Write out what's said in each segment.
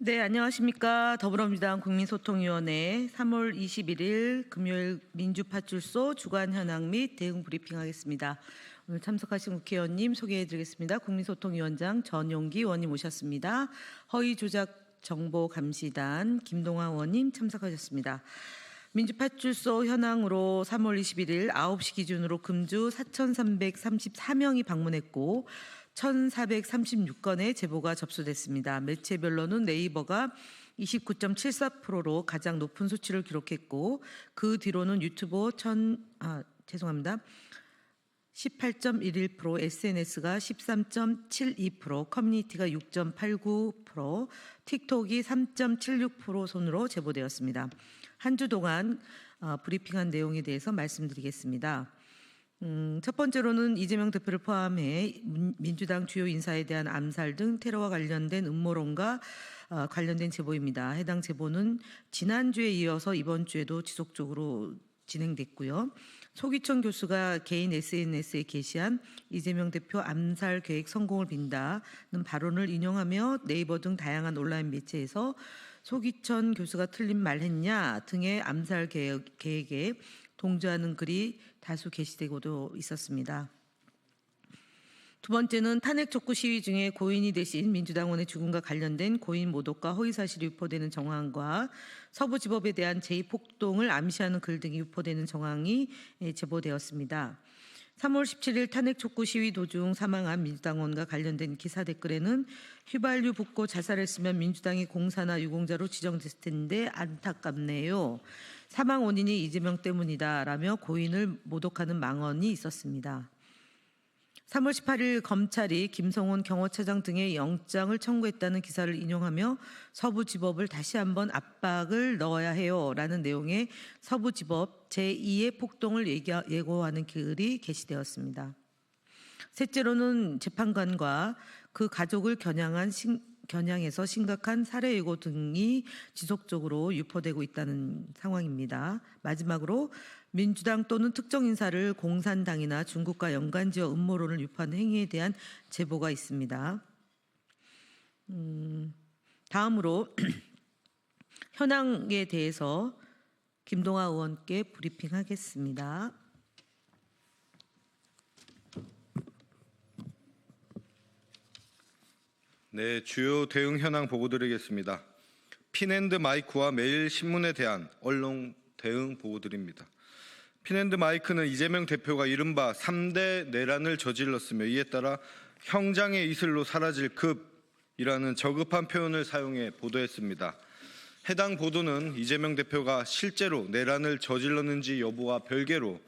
네, 안녕하십니까. 더불어민주당 국민소통위원회 3월 21일 금요일 민주파출소 주간 현황 및 대응 브리핑하겠습니다. 오늘 참석하신 국회의원님 소개해드리겠습니다. 국민소통위원장 전용기 의원님 오셨습니다. 허위조작 정보감시단 김동환 의원님 참석하셨습니다. 민주파출소 현황으로 3월 21일 9시 기준으로 금주 4,334명이 방문했고 1,436건의 제보가 접수됐습니다. 매체별로는 네이버가 29.74%로 가장 높은 수치를 기록했고 그 뒤로는 유튜브 18.11%, SNS가 13.72%, 커뮤니티가 6.89%, 틱톡이 3.76% 순으로 제보되었습니다. 한 주 동안 브리핑한 내용에 대해서 말씀드리겠습니다. 첫 번째로는 이재명 대표를 포함해 민주당 주요 인사에 대한 암살 등 테러와 관련된 음모론과 관련된 제보입니다. 해당 제보는 지난주에 이어서 이번 주에도 지속적으로 진행됐고요. 소기천 교수가 개인 SNS에 게시한 이재명 대표 암살 계획 성공을 빈다는 발언을 인용하며 네이버 등 다양한 온라인 매체에서 소기천 교수가 틀린 말 했냐 등의 암살 계획에 동조하는 글이 다수 게시되고도 있었습니다. 두 번째는 탄핵 촉구 시위 중에 고인이 되신 민주당원의 죽음과 관련된 고인 모독과 허위사실이 유포되는 정황과 서부지법에 대한 제2폭동을 암시하는 글 등이 유포되는 정황이 제보되었습니다. 3월 17일 탄핵 촉구 시위 도중 사망한 민주당원과 관련된 기사 댓글에는 휘발유 붓고 자살했으면 민주당이 공사나 유공자로 지정됐을 텐데 안타깝네요. 사망 원인이 이재명 때문이다라며 고인을 모독하는 망언이 있었습니다. 3월 18일 검찰이 김성훈 경호처장 등의 영장을 청구했다는 기사를 인용하며 서부지법을 다시 한번 압박을 넣어야 해요라는 내용의 서부지법 제2의 폭동을 예고하는 글이 게시되었습니다. 셋째로는 재판관과 그 가족을 겨냥해서 심각한 살해 예고 등이 지속적으로 유포되고 있다는 상황입니다. 마지막으로 민주당 또는 특정 인사를 공산당이나 중국과 연관지어 음모론을 유포하는 행위에 대한 제보가 있습니다. 다음으로 현황에 대해서 김동환 의원께 브리핑하겠습니다. 네, 주요 대응 현황 보고드리겠습니다. 핀앤드마이크와 매일신문에 대한 언론 대응 보고드립니다. 핀앤드마이크는 이재명 대표가 이른바 3대 내란을 저질렀으며 이에 따라 형장의 이슬로 사라질 급이라는 저급한 표현을 사용해 보도했습니다. 해당 보도는 이재명 대표가 실제로 내란을 저질렀는지 여부와 별개로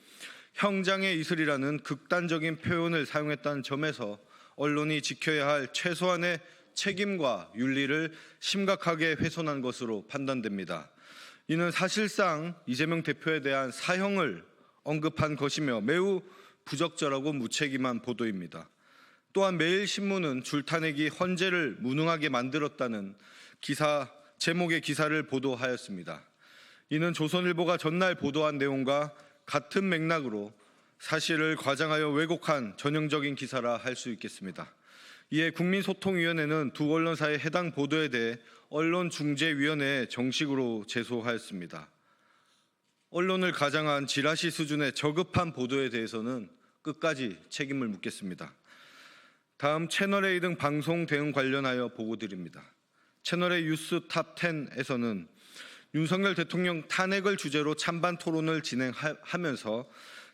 형장의 이슬이라는 극단적인 표현을 사용했다는 점에서 언론이 지켜야 할 최소한의 책임과 윤리를 심각하게 훼손한 것으로 판단됩니다. 이는 사실상 이재명 대표에 대한 사형을 언급한 것이며 매우 부적절하고 무책임한 보도입니다. 또한 매일신문은 줄타내기 헌재를 무능하게 만들었다는 제목의 기사를 보도하였습니다. 이는 조선일보가 전날 보도한 내용과 같은 맥락으로 사실을 과장하여 왜곡한 전형적인 기사라 할 수 있겠습니다. 이에 국민소통위원회는 두 언론사의 해당 보도에 대해 언론중재위원회에 정식으로 제소하였습니다. 언론을 가장한 지라시 수준의 저급한 보도에 대해서는 끝까지 책임을 묻겠습니다. 다음 채널A 등 방송 대응 관련하여 보고드립니다. 채널A 뉴스 탑10에서는 윤석열 대통령 탄핵을 주제로 찬반 토론을 진행하면서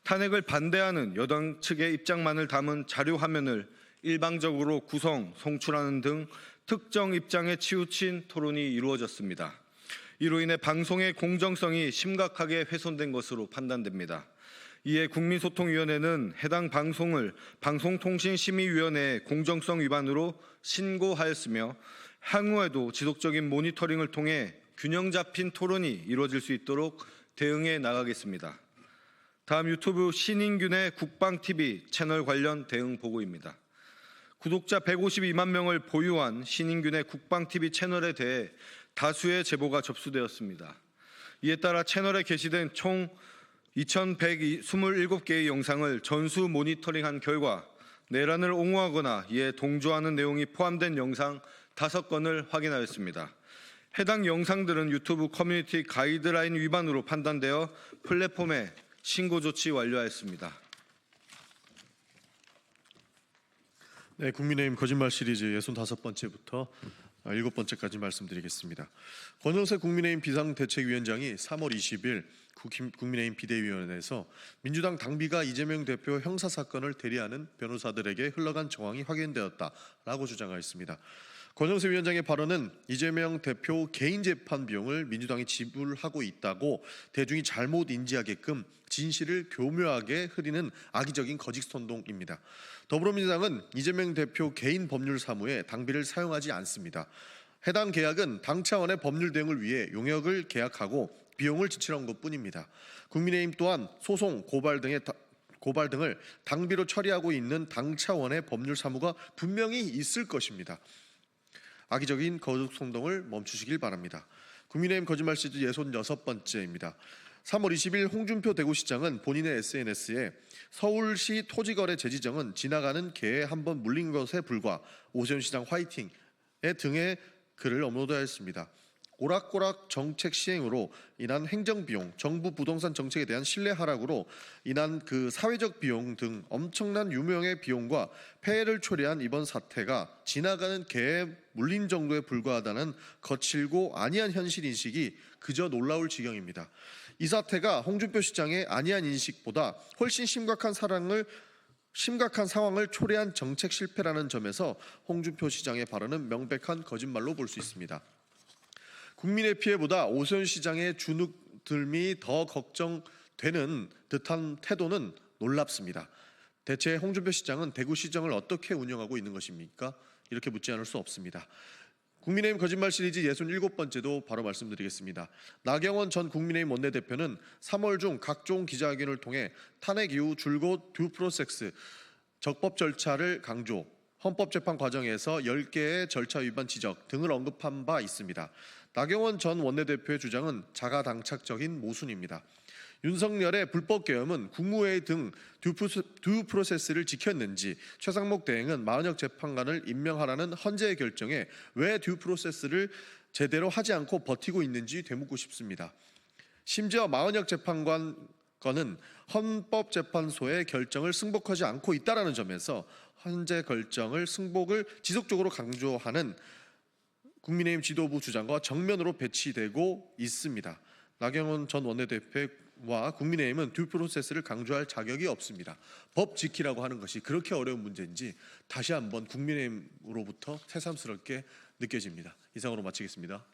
탄핵을 반대하는 여당 측의 입장만을 담은 자료 화면을 일방적으로 송출하는 등 특정 입장에 치우친 토론이 이루어졌습니다. 이로 인해 방송의 공정성이 심각하게 훼손된 것으로 판단됩니다. 이에 국민소통위원회는 해당 방송을 방송통신심의위원회에 공정성 위반으로 신고하였으며 향후에도 지속적인 모니터링을 통해 균형 잡힌 토론이 이루어질 수 있도록 대응해 나가겠습니다. 다음 유튜브 신인균의 국방TV 채널 관련 대응 보고입니다. 구독자 152만 명을 보유한 신인균의 국방TV 채널에 대해 다수의 제보가 접수되었습니다. 이에 따라 채널에 게시된 총 2,127개의 영상을 전수 모니터링한 결과 내란을 옹호하거나 이에 동조하는 내용이 포함된 영상 5건을 확인하였습니다. 해당 영상들은 유튜브 커뮤니티 가이드라인 위반으로 판단되어 플랫폼에 신고 조치 완료하였습니다. 네, 국민의힘 거짓말 시리즈 65번째부터 7번째까지 말씀드리겠습니다. 권영세 국민의힘 비상대책위원장이 3월 20일 국민의힘 비대위원회에서 민주당 당비가 이재명 대표 형사 사건을 대리하는 변호사들에게 흘러간 정황이 확인되었다라고 주장하였습니다. 권영세 위원장의 발언은 이재명 대표 개인 재판 비용을 민주당이 지불하고 있다고 대중이 잘못 인지하게끔 진실을 교묘하게 흐리는 악의적인 거짓 선동입니다. 더불어민주당은 이재명 대표 개인 법률 사무에 당비를 사용하지 않습니다. 해당 계약은 당 차원의 법률 대응을 위해 용역을 계약하고 비용을 지출한 것뿐입니다. 국민의힘 또한 소송, 고발 등을 당비로 처리하고 있는 당 차원의 법률 사무가 분명히 있을 것입니다. 악의적인 거짓 선동을 멈추시길 바랍니다. 국민의힘 거짓말 시리즈 66번째입니다. 3월 20일 홍준표 대구시장은 본인의 SNS에 서울시 토지거래 재지정은 지나가는 개에 한번 물린 것에 불과 오세훈 시장 화이팅 등의 글을 업로드하였습니다. 오락가락 정책 시행으로 인한 행정비용, 정부 부동산 정책에 대한 신뢰 하락으로 인한 그 사회적 비용 등 엄청난 유명의 비용과 폐해를 초래한 이번 사태가 지나가는 개에 물린 정도에 불과하다는 거칠고 안이한 현실 인식이 그저 놀라울 지경입니다. 이 사태가 홍준표 시장의 안이한 인식보다 훨씬 심각한 상황을 초래한 정책 실패라는 점에서 홍준표 시장의 발언은 명백한 거짓말로 볼 수 있습니다. 국민의 피해보다 오세훈 시장의 주눅들미 더 걱정되는 듯한 태도는 놀랍습니다. 대체 홍준표 시장은 대구시정을 어떻게 운영하고 있는 것입니까? 이렇게 묻지 않을 수 없습니다. 국민의힘 거짓말 시리즈 67번째도 바로 말씀드리겠습니다. 나경원 전 국민의힘 원내대표는 3월 중 각종 기자회견을 통해 탄핵 이후 줄곧 듀 프로세스, 적법 절차를 강조, 헌법재판 과정에서 10개의 절차 위반 지적 등을 언급한 바 있습니다. 나경원 전 원내대표의 주장은 자가당착적인 모순입니다. 윤석열의 불법 계엄은 국무회의 등 듀 프로세스를 지켰는지 최상목 대행은 마은혁 재판관을 임명하라는 헌재의 결정에 왜 듀 프로세스를 제대로 하지 않고 버티고 있는지 되묻고 싶습니다. 심지어 마은혁 재판관 건은 헌법재판소의 결정을 승복하지 않고 있다는 점에서 헌재 결정을 승복을 지속적으로 강조하는 국민의힘 지도부 주장과 정면으로 배치되고 있습니다. 나경원 전 원내대표와 국민의힘은 듀 프로세스를 강조할 자격이 없습니다. 법 지키라고 하는 것이 그렇게 어려운 문제인지 다시 한번 국민의힘으로부터 새삼스럽게 느껴집니다. 이상으로 마치겠습니다.